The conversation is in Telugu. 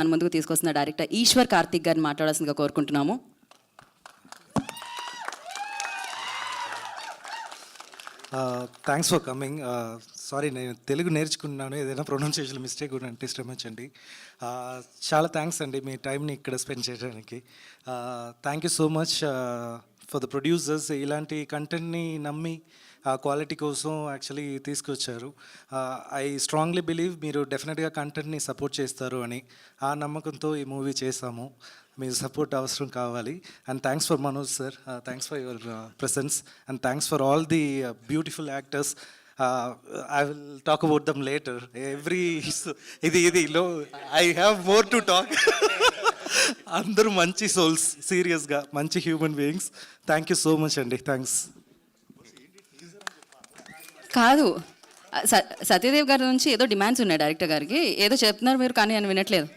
మన ముందుకు తీసుకొస్తున్న డైరెక్టర్ ఈశ్వర్ కార్తిక్ గారిని మాట్లాడాల్సిందిగా కోరుకుంటున్నాము. Thanks for coming. సారీ, నేను తెలుగు నేర్చుకున్నాను, ఏదైనా ప్రొనౌన్సియేషన్ మిస్టేక్ కూడా అంటే శ్రమించండి. చాలా థ్యాంక్స్ అండి మీ టైంని ఇక్కడ స్పెండ్ చేయడానికి. Thank you so much for the producers. ఇలాంటి కంటెంట్ని నమ్మి ఆ క్వాలిటీ కోసం యాక్చువల్లీ తీసుకొచ్చారు. ఐ స్ట్రాంగ్లీ బిలీవ్ మీరు డెఫినెట్గా కంటెంట్ని సపోర్ట్ చేస్తారు అని. ఆ నమ్మకంతో ఈ మూవీ చేశాము. మీ సపోర్ట్ అవసరం కావాలి. And thanks for Manoj sir, thanks for your presence and thanks for all the beautiful actors. I will talk about them later. ఇదిలో I have more to talk. అందరూ మంచి సోల్స్, సీరియస్గా మంచి human beings. Thank you so much అండి. థ్యాంక్స్. కాదు, సత్యదేవ్ గారి నుంచి ఏదో డిమాండ్స్ ఉన్నాయి డైరెక్టర్ గారికి, ఏదో చెప్తున్నారు మీరు కానీ అని వినట్లేదు.